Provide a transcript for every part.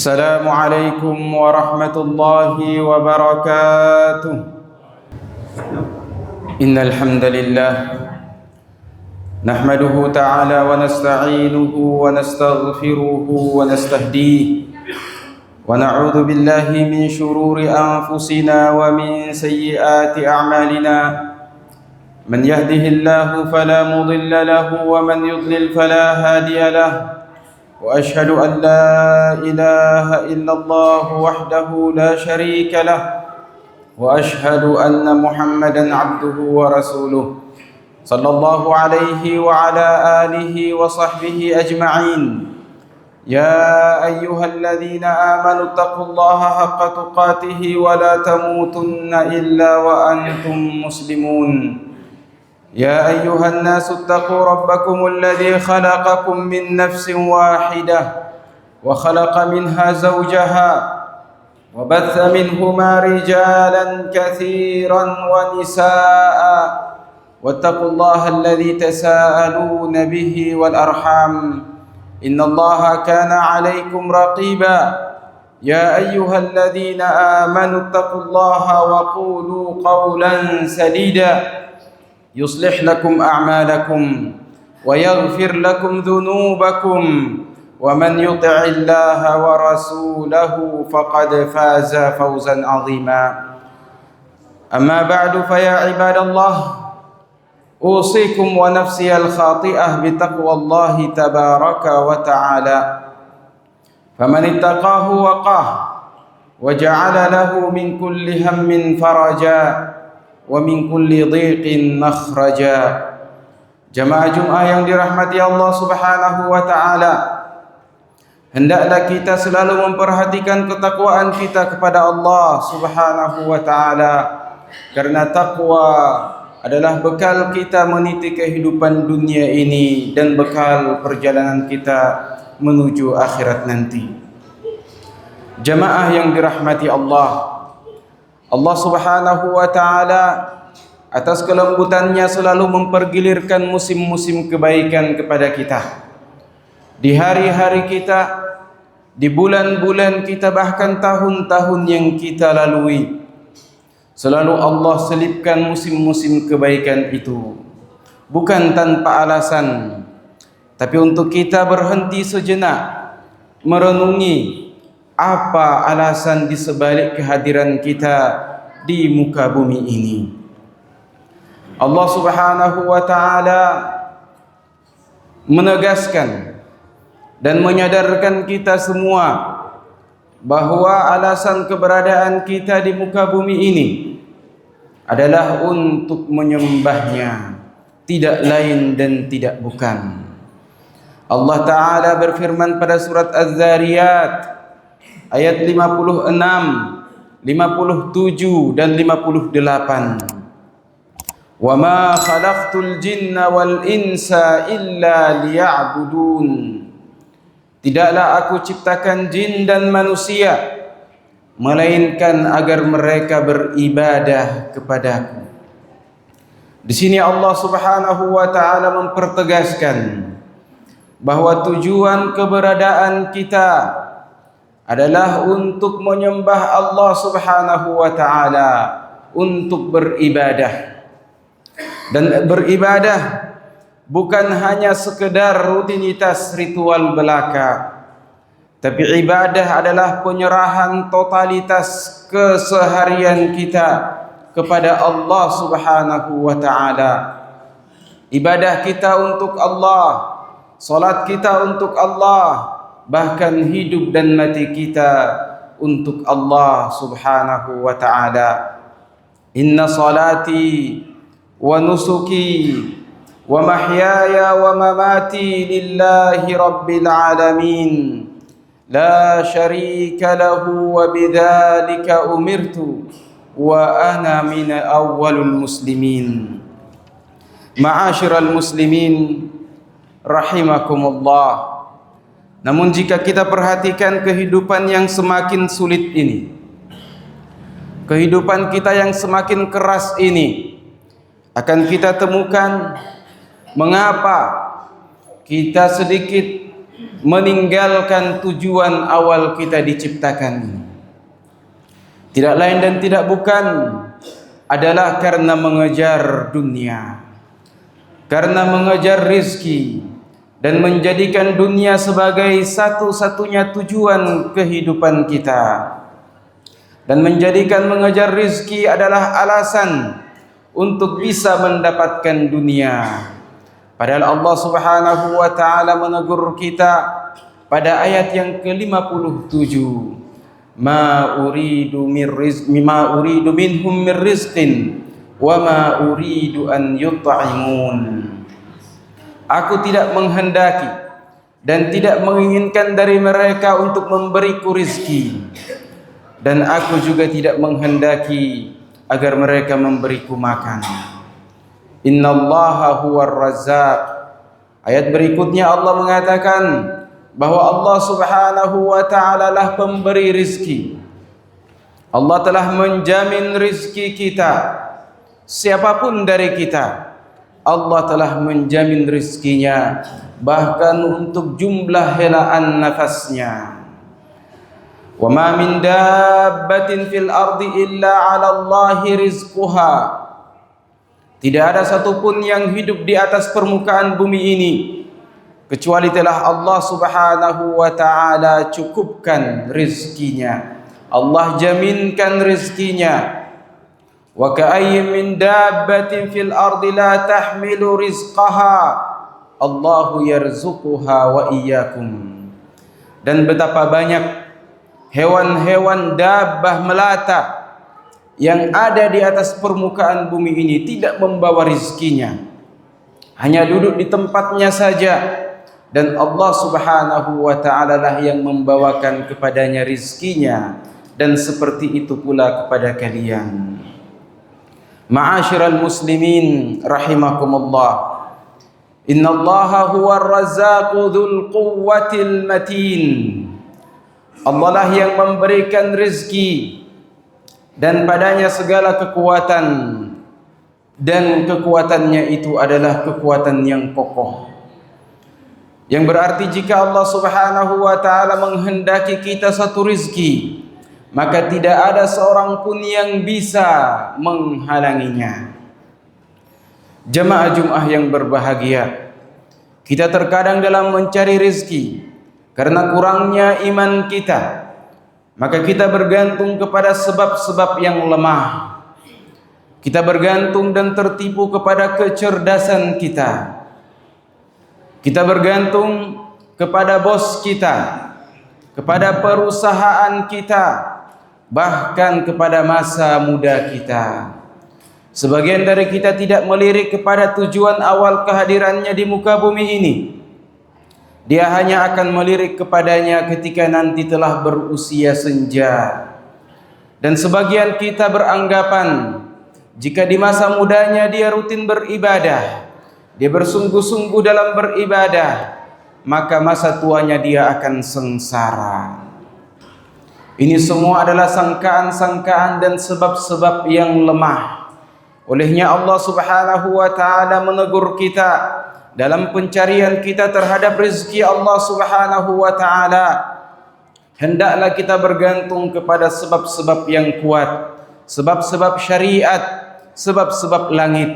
السلام عليكم ورحمة الله وبركاته. إن الحمد لله نحمده تعالى ونستعينه ونستغفره ونستهديه ونعوذ بالله من شرور أنفسنا ومن سيئات أعمالنا. من يهده الله فلا مضل له ومن يضلل فلا هادي له. وأشهد أن لا إله إلا الله وحده لا شريك له، وأشهد أن محمدا عبده ورسوله صلى الله عليه وعلى آله وصحبه أجمعين. يا أيها الذين آمنوا اتقوا الله حق تقاته ولا تموتن إلا وأنتم مسلمون. يا أيها الناس اتقوا ربكم الذي خلقكم من نفس واحدة وخلق منها زوجها وبث منهما رجالا كثيرا ونساء واتقوا الله الذي تساءلون به والأرحام إن الله كان عليكم رقيبا. يا أيها الذين آمنوا اتقوا الله وقولوا قولا سديدا يصلح لكم أعمالكم ويغفر لكم ذنوبكم ومن يطع الله ورسوله فقد فاز فوزا عظيما. أما بعد فيا عباد الله، أوصيكم ونفسي الخاطئة بتقوى الله تبارك وتعالى، فمن اتقاه وقاه وجعل له من كل هم فرجا ومن kulli dhiqin makhraja. Jamaah Jumat yang dirahmati Allah Subhanahu wa taala, hendaklah kita selalu memperhatikan ketakwaan kita kepada Allah Subhanahu wa taala, karena takwa adalah bekal kita meniti kehidupan dunia ini dan bekal perjalanan kita menuju akhirat nanti. Jamaah yang dirahmati Allah, Allah Subhanahu wa taala atas kelembutannya selalu mempergilirkan musim-musim kebaikan kepada kita. Di hari-hari kita, di bulan-bulan kita, bahkan tahun-tahun yang kita lalui, selalu Allah selipkan musim-musim kebaikan itu. Bukan tanpa alasan, tapi untuk kita berhenti sejenak merenungi apa alasan di sebalik kehadiran kita di muka bumi ini. Allah Subhanahu wa taala menegaskan dan menyadarkan kita semua bahwa alasan keberadaan kita di muka bumi ini adalah untuk menyembahnya, tidak lain dan tidak bukan. Allah taala berfirman pada surat Az-Zariyat ayat 56, 57 dan 58. Wa ma khalaqtul jinna wal insa illa liya'budun. Tidaklah aku ciptakan jin dan manusia melainkan agar mereka beribadah kepadaku. Di sini Allah Subhanahu wa taala mempertegaskan bahwa tujuan keberadaan kita adalah untuk menyembah Allah Subhanahu wa taala, untuk beribadah. Dan beribadah bukan hanya sekedar rutinitas ritual belaka, tapi ibadah adalah penyerahan totalitas keseharian kita kepada Allah Subhanahu wa taala. Ibadah kita untuk Allah, salat kita untuk Allah, bahkan hidup dan mati kita untuk Allah Subhanahu wa ta'ala. Inna salati wa nusuki wa mahyaya wa mamati lillahi rabbil alamin la syarika lahu wa bidzalika umirtu wa ana min awwalul muslimin. Ma'asyiral muslimin rahimakumullah. Namun jika kita perhatikan kehidupan yang semakin sulit ini, kehidupan kita yang semakin keras ini, akan kita temukan mengapa kita sedikit meninggalkan tujuan awal kita diciptakan. Tidak lain dan tidak bukan adalah karena mengejar dunia, karena mengejar rizki, dan menjadikan dunia sebagai satu-satunya tujuan kehidupan kita, dan menjadikan mengejar rizki adalah alasan untuk bisa mendapatkan dunia. Padahal Allah Subhanahu wa taala menegur kita pada ayat yang ke-57, ma uridu minhum min rizqin wa ma uridu an yut'imun. Aku tidak menghendaki dan tidak menginginkan dari mereka untuk memberiku rizki, dan aku juga tidak menghendaki agar mereka memberiku makan. Innallaha huwar razzaq. Ayat berikutnya Allah mengatakan bahwa Allah Subhanahu wa taala lah pemberi rizki. Allah telah menjamin rizki kita. Siapapun dari kita, Allah telah menjamin rizkinya, bahkan untuk jumlah helaan nafasnya. Wa ma min dabbatin fil ardi illa 'ala Allahi rizquha. Tidak ada satupun yang hidup di atas permukaan bumi ini kecuali telah Allah Subhanahu wa taala cukupkan rizkinya. Allah jaminkan rizkinya. Wa ka'ayyin min dabbatin fil ardi la tahmilu rizqaha Allahu yarzuquha wa iyyakum. Dan betapa banyak hewan-hewan dabbah melata yang ada di atas permukaan bumi ini tidak membawa rizkinya, hanya duduk di tempatnya saja, dan Allah Subhanahu wa ta'ala lah yang membawakan kepadanya rizkinya. Dan seperti itu pula kepada kalian. Ma'asyiral muslimin rahimakumullah, innallaha huwar razzaqu dzul quwwatil matin. Allah lah yang memberikan rizki, dan padanya segala kekuatan, dan kekuatannya itu adalah kekuatan yang kokoh. Yang berarti jika Allah Subhanahu wa taala menghendaki kita satu rizki, maka tidak ada seorang pun yang bisa menghalanginya. Jemaah Jumat yang berbahagia, kita terkadang dalam mencari rizki karena kurangnya iman kita, maka kita bergantung kepada sebab-sebab yang lemah. Kita bergantung dan tertipu kepada kecerdasan kita. Kita bergantung kepada bos kita, kepada perusahaan kita, bahkan kepada masa muda kita. Sebagian dari kita tidak melirik kepada tujuan awal kehadirannya di muka bumi ini. Dia hanya akan melirik kepadanya ketika nanti telah berusia senja. Dan sebagian kita beranggapan jika di masa mudanya dia rutin beribadah, dia bersungguh-sungguh dalam beribadah, maka masa tuanya dia akan sengsara. Ini semua adalah sangkaan-sangkaan dan sebab-sebab yang lemah. Olehnya Allah Subhanahu wa taala menegur kita dalam pencarian kita terhadap rezeki Allah Subhanahu wa taala. Hendaklah kita bergantung kepada sebab-sebab yang kuat, sebab-sebab syariat, sebab-sebab langit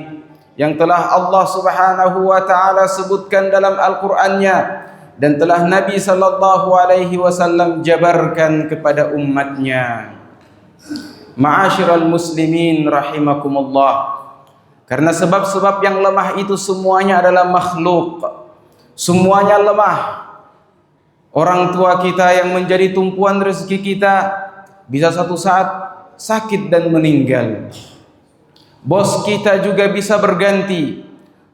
yang telah Allah Subhanahu wa taala sebutkan dalam Al-Qur'annya, dan telah Nabi sallallahu alaihi wasallam jabarkan kepada umatnya. Ma'asyiral muslimin rahimakumullah. Karena sebab-sebab yang lemah itu semuanya adalah makhluk. Semuanya lemah. Orang tua kita yang menjadi tumpuan rezeki kita bisa satu saat sakit dan meninggal. Bos kita juga bisa berganti.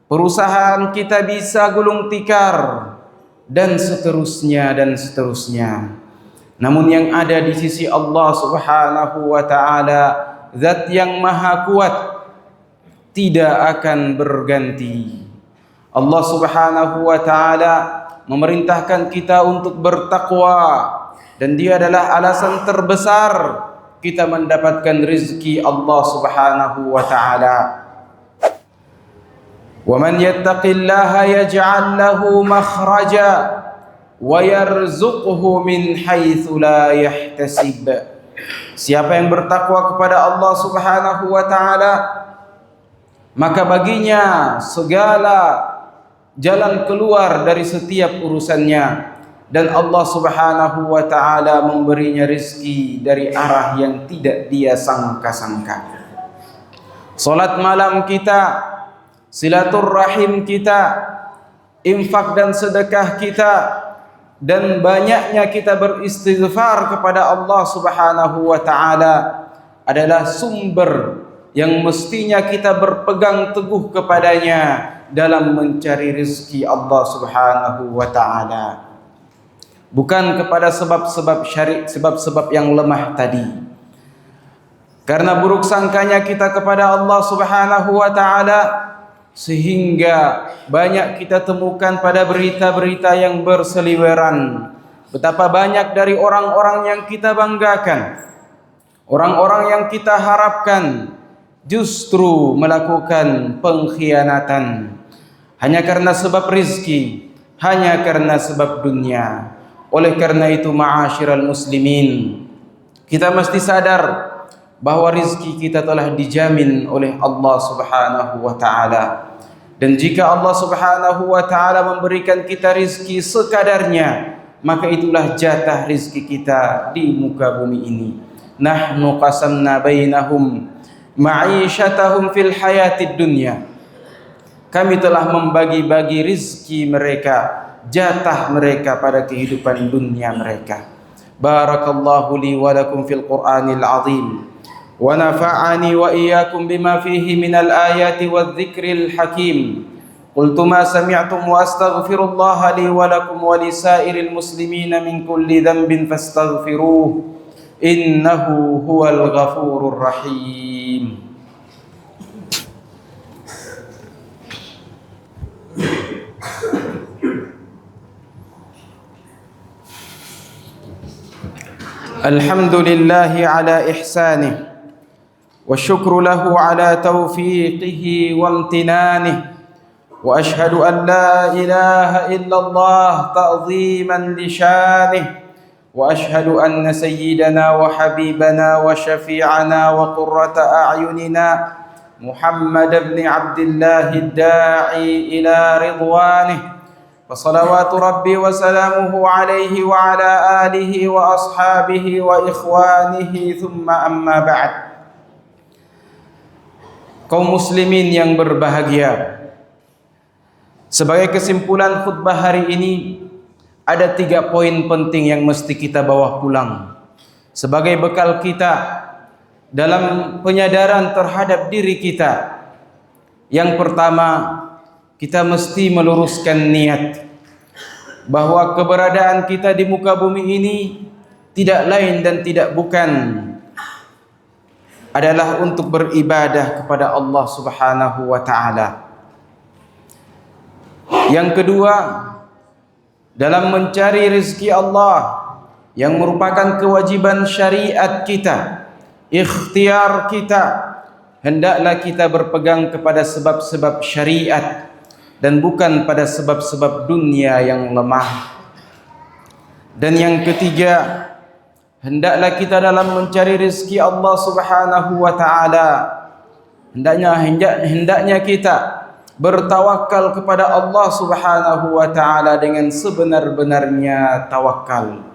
Perusahaan kita bisa gulung tikar, dan seterusnya dan seterusnya. Namun yang ada di sisi Allah Subhanahu wa taala, zat yang maha kuat, tidak akan berganti. Allah Subhanahu wa taala memerintahkan kita untuk bertakwa, dan dia adalah alasan terbesar kita mendapatkan rezeki Allah Subhanahu wa taala. Wa man yattaqillaha yaj'al lahu makhraja wa yarzuqhu min haitsu la yahtasib. Siapa yang bertakwa kepada Allah Subhanahu wa taala, maka baginya segala jalan keluar dari setiap urusannya, dan Allah Subhanahu wa taala memberinya rizki dari arah yang tidak dia sangka-sangka. Salat malam kita, silaturrahim kita, infak dan sedekah kita, dan banyaknya kita beristighfar kepada Allah Subhanahu wa taala adalah sumber yang mestinya kita berpegang teguh kepadanya dalam mencari rezeki Allah Subhanahu wa taala, bukan kepada sebab-sebab syar'i, sebab-sebab yang lemah tadi. Karena buruk sangkanya kita kepada Allah Subhanahu wa taala, sehingga banyak kita temukan pada berita-berita yang berseliweran betapa banyak dari orang-orang yang kita banggakan, orang-orang yang kita harapkan, justru melakukan pengkhianatan hanya karena sebab rizki, hanya karena sebab dunia. Oleh karena itu, ma'asyiral muslimin, kita mesti sadar bahwa rizki kita telah dijamin oleh Allah Subhanahu wa taala. Dan jika Allah Subhanahu wa taala memberikan kita rizki sekadarnya, maka itulah jatah rizki kita di muka bumi ini. Nahnu qasamna bainahum ma'isyatahum fil hayatid dunya. Kami telah membagi-bagi rizki mereka, jatah mereka pada kehidupan dunia mereka. Barakallahu li wa lakum fil Qur'anil azim, wa nafa'ani wa iyyakum bima fihi minal ayati wadh-dhikril hakim. Qultu ma sami'tum wa astaghfirullaha li wa lakum wa lisairil muslimina min kulli dhanbin fastaghfiruh, innahu huwal ghafurur rahim. Alhamdulillahi ala ihsanih, wa syukru lahu ala taufiqihi wa amtinanih, wa ashhadu an la ilaha illallah ta'ziman li syanih, wa ashhadu anna sayyidana wa habibana wa syafi'ana wa qurrata a'yunina Muhammad ibn Abdullah ad-da'i ila ridwanih, wa salawatu rabbi wa salamuhu alaihi wa ala alihi wa ashabihi wa ikhwanihi, thumma amma ba'd. Kaum muslimin yang berbahagia, sebagai kesimpulan khutbah hari ini, ada 3 poin penting yang mesti kita bawa pulang sebagai bekal kita dalam penyadaran terhadap diri kita. Yang pertama, kita mesti meluruskan niat bahwa keberadaan kita di muka bumi ini tidak lain dan tidak bukan adalah untuk beribadah kepada Allah Subhanahu wa taala. Yang kedua, dalam mencari rezeki Allah yang merupakan kewajiban syariat kita, ikhtiar kita, hendaklah kita berpegang kepada sebab-sebab syariat dan bukan pada sebab-sebab dunia yang lemah. Dan yang ketiga, hendaklah kita dalam mencari rezeki Allah Subhanahu wa taala, hendaknya kita bertawakal kepada Allah Subhanahu wa taala dengan sebenar-benarnya tawakal.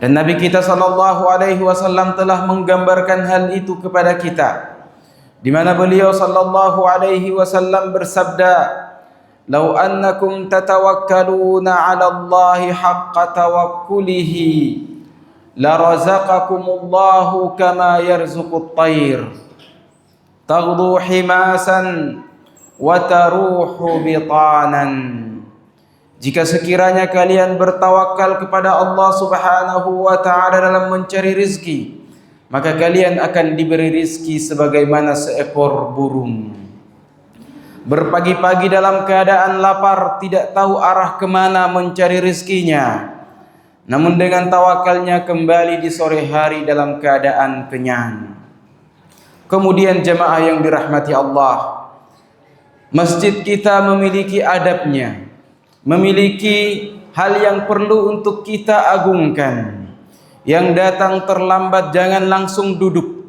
Dan Nabi kita sallallahu alaihi wasallam telah menggambarkan hal itu kepada kita, di mana beliau sallallahu alaihi wasallam bersabda, "Lau annakum tatawakkaluna 'ala Allahi haqqa tawakkulihi la razaqakumullahu kama yarzuqut tayr taghdu himasan wa taruhu bitanan." Jika sekiranya kalian bertawakal kepada Allah Subhanahu wa taala dalam mencari rezeki, maka kalian akan diberi rezeki sebagaimana seekor burung berpagi-pagi dalam keadaan lapar, tidak tahu arah kemana mencari rezekinya, namun dengan tawakalnya kembali di sore hari dalam keadaan kenyang. Kemudian jemaah yang dirahmati Allah, masjid kita memiliki adabnya, memiliki hal yang perlu untuk kita agungkan. Yang datang terlambat jangan langsung duduk,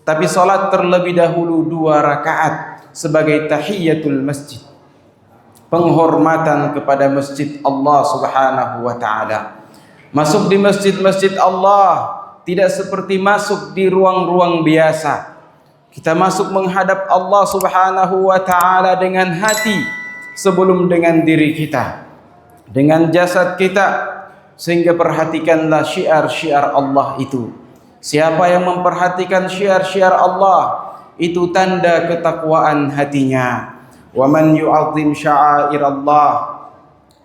tapi salat terlebih dahulu 2 rakaat sebagai tahiyatul masjid, penghormatan kepada masjid Allah Subhanahu wa taala. Masuk di masjid-masjid Allah tidak seperti masuk di ruang-ruang biasa. Kita masuk menghadap Allah Subhanahu wa taala dengan hati sebelum dengan diri kita, dengan jasad kita. Sehingga perhatikanlah syiar-syiar Allah itu. Siapa yang memperhatikan syiar-syiar Allah, itu tanda ketakwaan hatinya. Wa man yu'azzim sya'airallah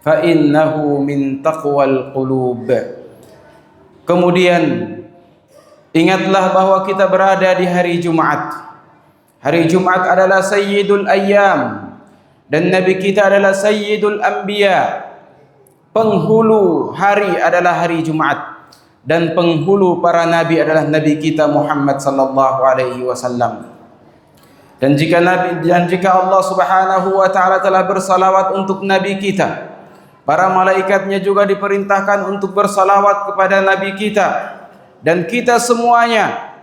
fa innahu min taqwal qulub. Kemudian ingatlah bahwa kita berada di hari Jumat. Hari Jumat adalah sayyidul ayyam, dan Nabi kita adalah sayyidul anbiya. Penghulu hari adalah hari Jumat, dan penghulu para nabi adalah nabi kita Muhammad sallallahu alaihi wasallam. Dan jika Allah Subhanahu wa taala telah bersalawat untuk nabi kita, para malaikatnya juga diperintahkan untuk bersalawat kepada nabi kita, dan kita semuanya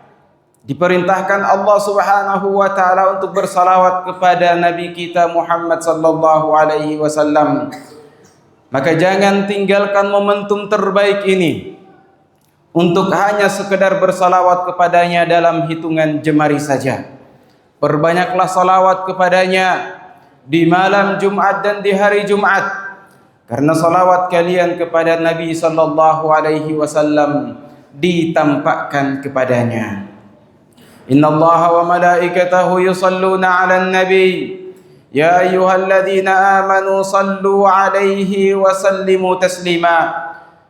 diperintahkan Allah Subhanahu wa taala untuk bersalawat kepada nabi kita Muhammad sallallahu alaihi wasallam. Maka jangan tinggalkan momentum terbaik ini untuk hanya sekedar bersalawat kepadanya dalam hitungan jemari saja. Perbanyaklah salawat kepadanya di malam Jumat dan di hari Jumat, karena salawat kalian kepada Nabi sallallahu alaihi wasallam ditampakkan kepadanya. Innallaha wa malaikatahu yusalluna 'alan nabi. Ya ayyuhalladzina amanu sallu alaihi wa sallimu taslima.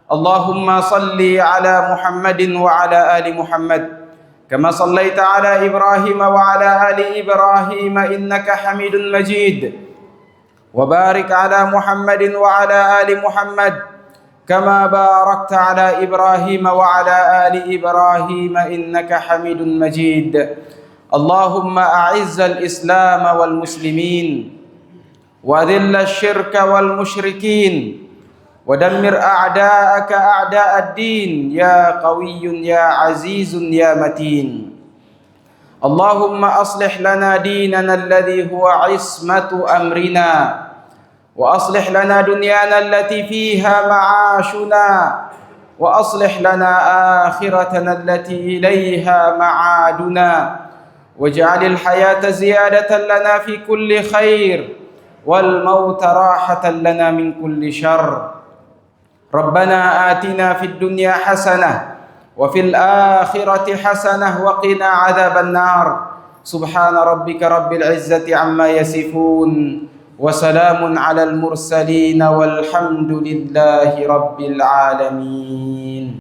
Allahumma salli ala Muhammadin wa ala ali Muhammad kama sallaita ala Ibrahim wa ala ali Ibrahim innaka Hamidun Majid. Wa barik ala Muhammadin wa ala ali Muhammad kama barakta ala Ibrahim wa ala ali Ibrahim innaka Hamidun Majid. Allahumma a'izzal Islam wal muslimin wa dhillal syirka wal musyrikin wa dammir a'da'aka a'da'ad din ya qawiyyun ya azizun ya matin. Allahumma aslih lana dinana alladhi huwa ismatu amrina wa aslih lana dunyana allati fiha ma'ashuna wa aslih lana akhiratana allati ilayha ma'aduna. واجعل الحياة زيادة لنا في كل خير والموت راحة لنا من كل شر. ربنا آتنا في الدنيا حسنة وفي الآخرة حسنة وقنا عذاب النار. سبحان ربك رب العزة عما يصفون وسلام على المرسلين والحمد لله رب العالمين.